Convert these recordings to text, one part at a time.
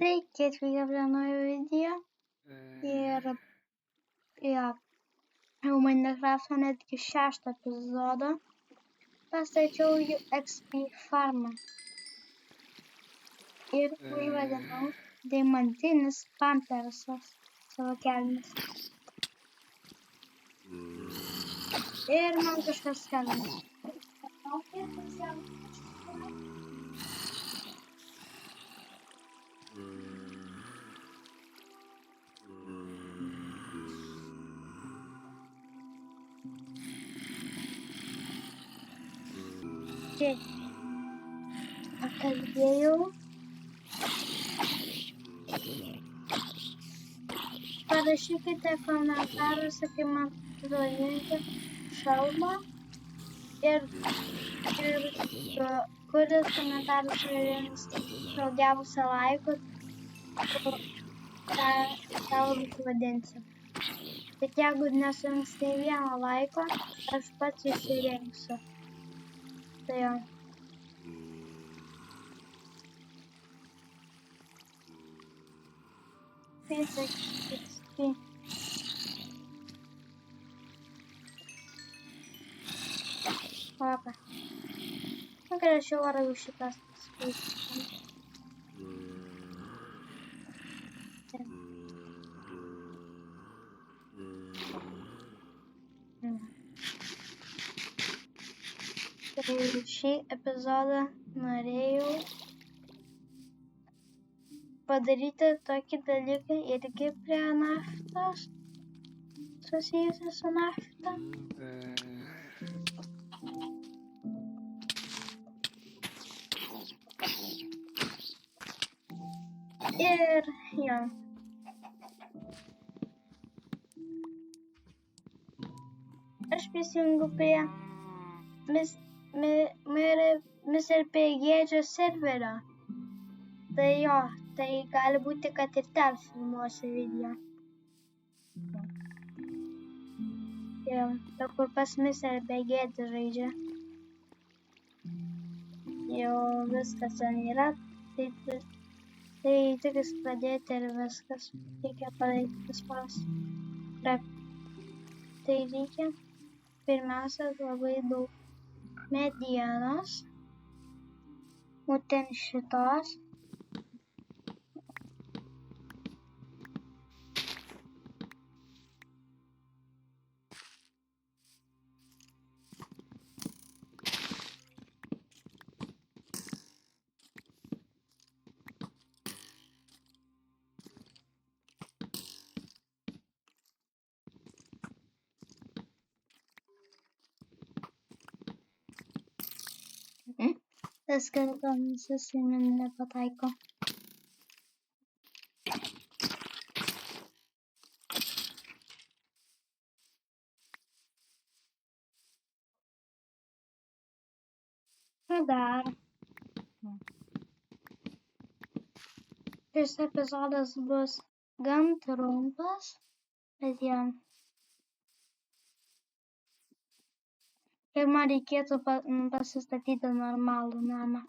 Sveiki atvykę prie naujo video. Ir jo, jau Minecrafto netgi 6 epizodą pastačiau jų XP farmą. Ir užvadinau Deimantinis Pampersas savo kelnes. Ir man kažkas skambina. Čia pakalbėjau. Parašykite komentaruose, kaip man pavadinti šalmą ir kuris komentaras surinks daugiausia laikų, tą labai pavadinsiu. Bet jeigu nesurinks nei vieno laiko, aš pats išsirinksiu. Tai jo. Opa. Greičiau varau šitas skaičius. Tai šį epizodą norėjau padaryti tokį dalyką irgi prie naftos, susijusi su nafta. Ir jo. Aš prisijungiu prie Mr. Pėgėdžio serverio. Tai jo, tai gali būti, kad ir ten filmuosiu video. Jo, ta kur pas Mr. Pėgėdį žaidžia. Jau viskas ten yra, tai tik pradėti ir viskas. Reikia padaryti paspaus. Tai reikia pirmiausia labai daug medienos. Būtent šitos. Tas kartonis į mane nepataiko. Dar. Šis epizodas bus gan trumpas, bet jau. Ir man reikėtų pasistatyti normalų namą.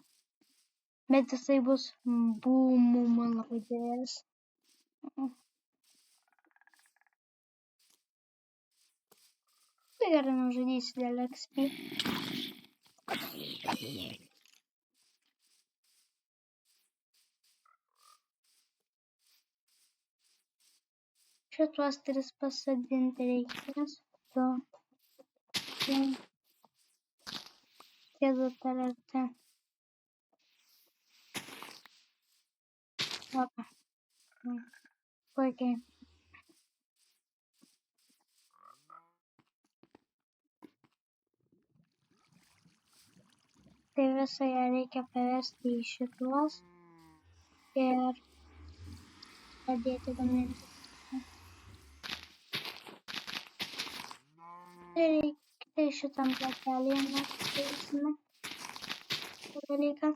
Bet jisai bus man labai didelis. Tai gerai nužudysiu dėl XP. Šituos 3 pasodinti reikės. Kėdu tarėte. Opa. Puikiai. Tai visą ją reikia pavesti į šituos ir padėti gaminti. Tai šitam platelėje mes turėsime dalyką.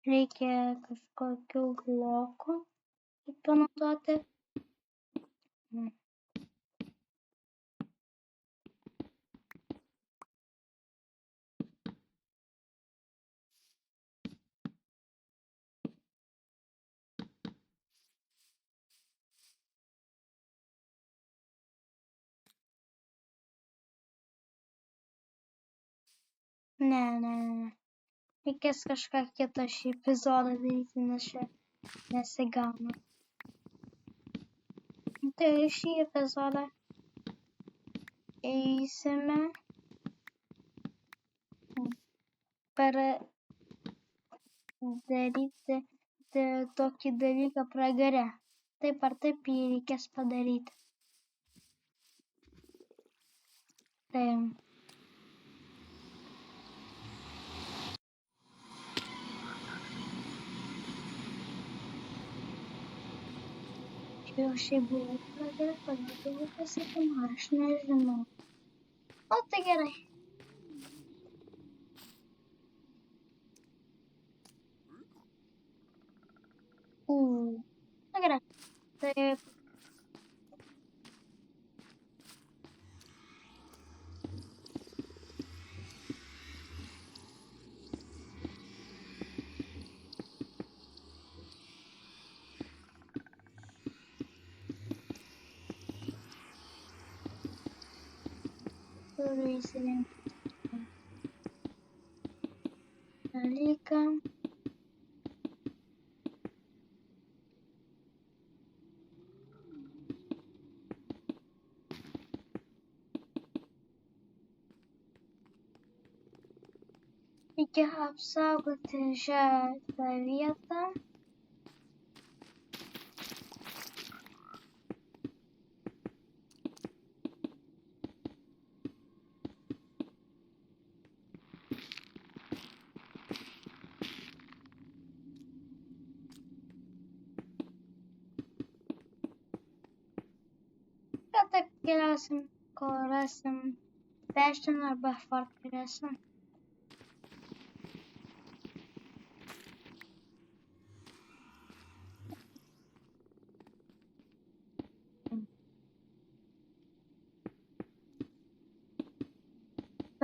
Reikia kažkokių blokų panaudoti. Ne. Reikės kažką kitą šį epizodą daryti, nes čia nesigauna. Tai šį epizodą eisime daryti tokį dalyką pragare. Taip ar taip jį reikės padaryti. Tai jau šiaip buvo pragare, pagėdavo pasiekimą, aš nežinau. O tai gerai. Na gerai. Taip. Turiu įsirinkti dalyką. Reikia apsaugoti šią vietą. Ir taip keliausim, kol rasim Bastion arba Fortressą.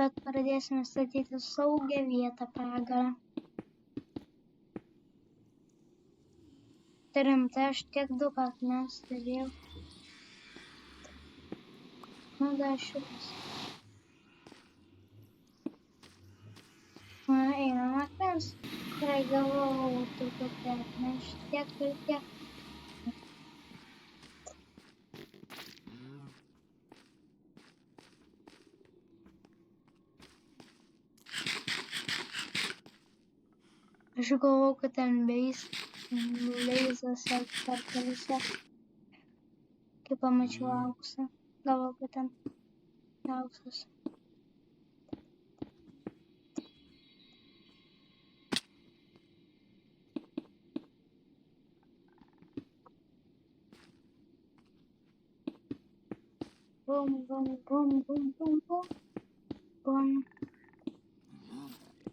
Bet pradėsime statyti saugią vietą pragarą. Tai rimtai, aš tiek daug akmens turėjau. Nu, dar šitas. Na, einam akmens. Gerai, galvojau, truputį atnešti tiek ir tiek. Aš galvojau, kad ten leizas ar perkelėse. Kai pamačiau auksą, galvojau, kad ten auksas. Bum, bum, bum, bum, bum, bum. Bum.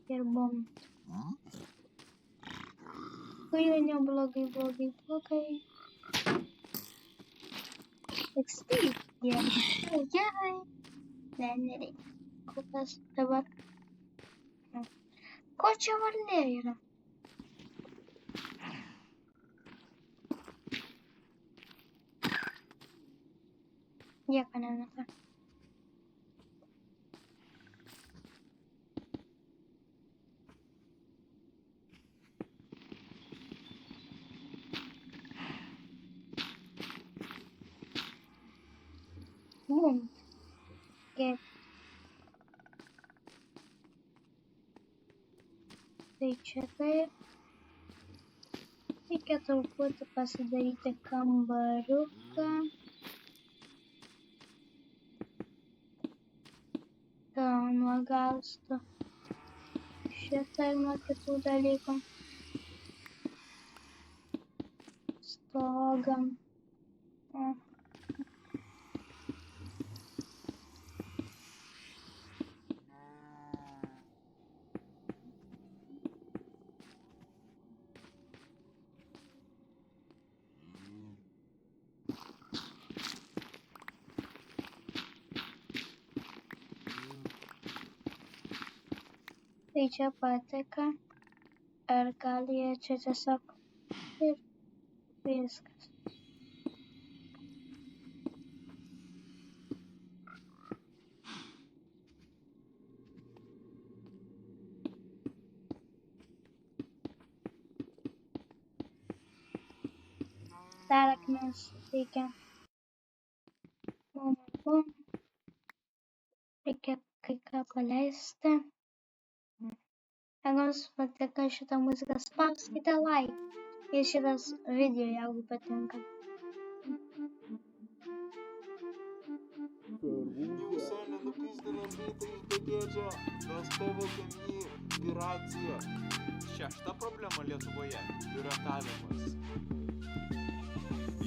Ir bum. Jau neblogai. Tekstilė. Gerai. Ne, nereikia. Kokias dabar. Ko čia varlė yra? Nieko nematau. Bum. Gerai. Tai čia taip. Reikia truputį pasidaryti kambariuką. Nuo galsto. Šitą ir nuo kitų dalykų. Stogam. Tai čia pateka. Ar gali jie čia tiesiog ir viskas. dar akmens reikia. Bum. Reikia kai ką paleisti. Jeigu jums patinka šitą muziką, spauskite like. Ir šitas video, jeigu patinka. Неужели написано битий дедя, нас pavogėm jį piracija. Šešta problema Lietuvoje – piratavimas.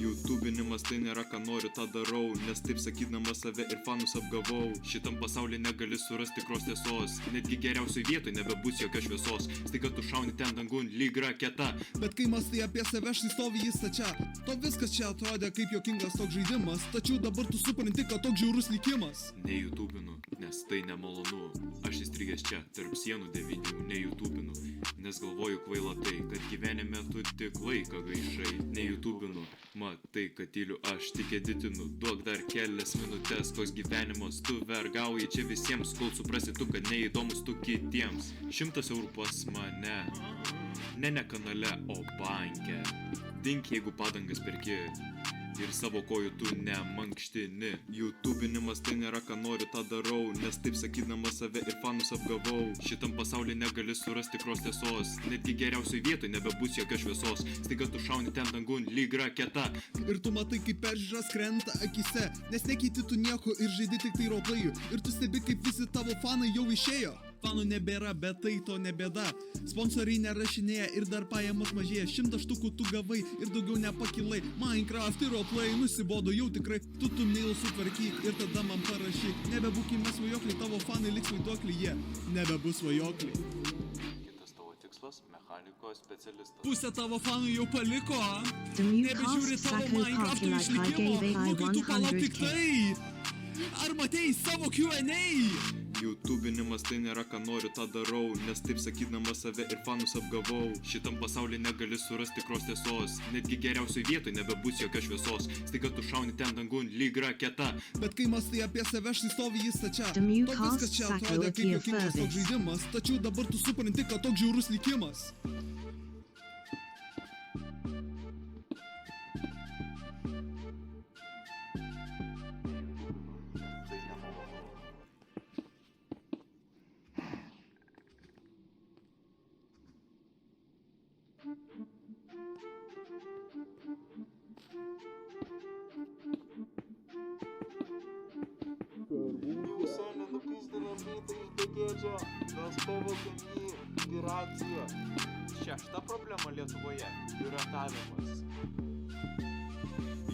YouTubinimas tai nėra ką noriu, tą darau, nes taip sakydamas save ir fanus apgavau. Šitam pasaulyje negali surasti tikros tiesos, netgi geriausioj vietoj nebebus jokios šviesos. Staiga tu šauni ten dangun lyg raketa. Bet kai mąstai apie save, štai stovi jis stačia. To viskas čia atrodė kaip juokingas toks žaidimas, tačiau dabar tu supranti, kad toks žiaurus likimas. Ne YouTubinu, nes tai nemalonu. Aš įstrigęs čia, tarp sienų 9, ne YouTubinu. Nes galvoju kvaila tai, kad gyvenime tu tik laiką gaišai. Ne YouTubinu, matai, kad tyliu aš tik editinu. Duok dar kelias minutės, koks gyvenimas tu vergauji čia visiems, kol suprasi tu, kad neįdomus tu kitiems. 100 eurų pas mane, ne kanale, o banke. Dink, jeigu padangas perki ir savo kojų tu nemankštini. YouTubinimas tai nėra ką noriu, tą darau, nes taip sakydamas save ir fanus apgavau. Šitam pasaulyje negali surasti tikros tiesos, netgi geriausioj vietoj nebebus jokios šviesos. Staiga tu šauni ten dangun lyg raketa. Ir tu matai, kaip peržiūras krenta akise, nes nekeiti tu nieko ir žaidi tik tai roleplayų. Ir tu stebi, kaip visi tavo fanai jau išėjo. Fanų nebėra, bet tai to nebėda. Sponsoriai nerašinėja ir dar pajamos mažėja. 100 štukų tu gavai ir daugiau nepakilai. Minecraft ir roleplay nusibodo jau tikrai. Tu thumbnail sutvarkyk ir tada man parašyk. Nebebūkime svajokliai, tavo fanai liks vaiduokliai, jie nebebus svajokliai. Kitas tavo tikslas – mechanikos specialistas. Pusę tavo fanų jau paliko. The Nebežiūri Mewcast tavo Sacco Minecrafto party like I išlikimo. gave AI Lukai, tu palauk tik 100K. tai. Ar matei savo Q&A? YouTubinimas tai nėra ką noriu, tą darau, nes taip sakydamas save ir fanus apgavau. Šitam pasaulyje negali surasti tikros tiesos, netgi geriausioj vietoj nebebus jokios šviesos. Staiga tu šauni ten dangun lyg raketa. Bet kai mąstai apie save, štai stovi jis stačia. The Mewcast To viskas čia Sacco atrodė at kaip your juokingas toks service. žaidimas, tačiau dabar tu supranti, kad toks žiaurus likimas. Tai nemalonu. Неужели написано bitий dedя, нас pavogėm jį piracija. Šešta problema Lietuvoje – piratavimas.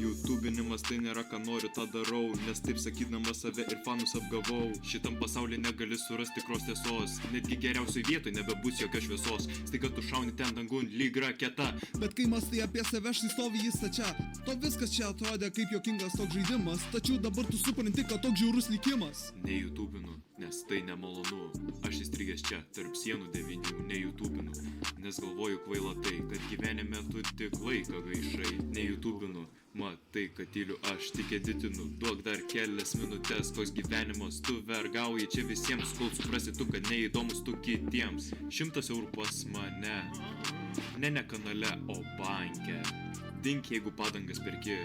YouTubinimas tai nėra ką noriu, tą darau, nes taip sakydamas save ir fanus apgavau. Šitam pasaulyje negali surasti tikros tiesos, netgi geriausioj vietoj nebebus jokios šviesos. Staiga tu šauni ten dangun lyg raketa. Bet kai mąstai apie save, štai stovi jis stačia. To viskas čia atrodė kaip juokingas toks žaidimas, tačiau dabar tu supranti, kad toks žiaurus likimas. Ne YouTubinu, nes tai nemalonu. Aš įstrigęs čia, tarp sienų 9, ne YouTubinu. Nes galvoju kvaila tai, kad gyvenime tu tik laiką gaišai. Ne YouTubinu, matai, kad tyliu aš tik editinu. Duok dar kelias minutės, koks gyvenimas tu vergauji čia visiems, kol suprasi tu, kad neįdomus tu kitiems. 100 eurų pas mane, ne kanale, o banke. Dink, jeigu padangas perki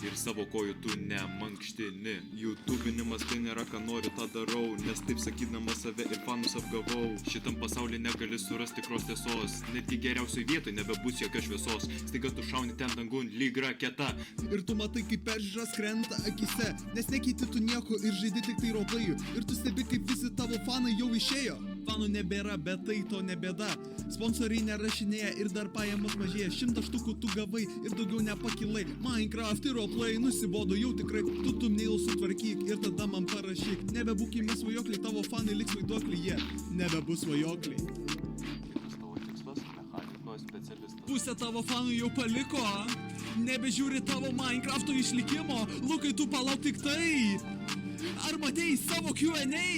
ir savo kojų tu nemankštini. YouTubinimas tai nėra ką noriu, tą darau, nes taip sakydamas save ir fanus apgavau. Šitam pasaulyje negali surasti tikros tiesos, netgi geriausioj vietoj nebebus jokios šviesos. Staiga tu šauni ten dangun lyg raketa. Ir tu matai, kaip peržiūras krenta akise, nes nekeiti tu nieko ir žaidi tik tai roleplayų. Ir tu stebi, kaip visi tavo fanai jau išėjo. Fanų nebėra, bet tai to nebėda. Sponsoriai nerašinėja ir dar pajamos mažėja. 100 štukų tu gavai ir daugiau nepakilai. Minecraft ir roleplay nusibodo jau tikrai. Tu thumbnail sutvarkyk ir tada man parašyk. Nebebūkime svajokliai, tavo fanai liks vaiduokliai, jie nebebus svajokliai. Kitas tavo tikslas – mechanikos specialistas. Pusę tavo fanų jau paliko. Nebežiūri tavo Minecrafto išlikimo. Lukai, tu palauk tik tai. Ar matei savo Q&A?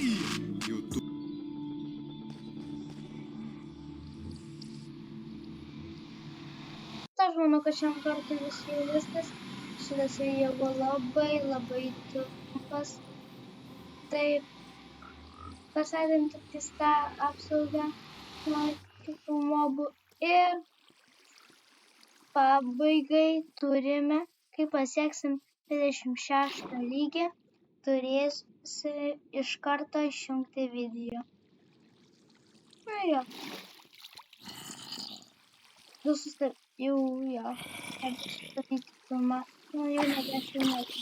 YouTube Aš manau, kad šiam kartui visai viskas. Šitas video buvo labai trumpas. Tai pasėdintis tą apsaugą nuo kitų mobų ir pabaigai turime, kai pasieksim 26 lygį, turėsi iš karto išjungti video. Na jo. Du jau jo. Sustabdyti filmą. Nu jau nebefilmuoti.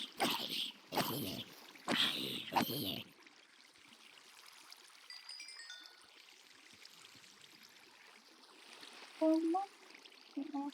Filmą? Ne.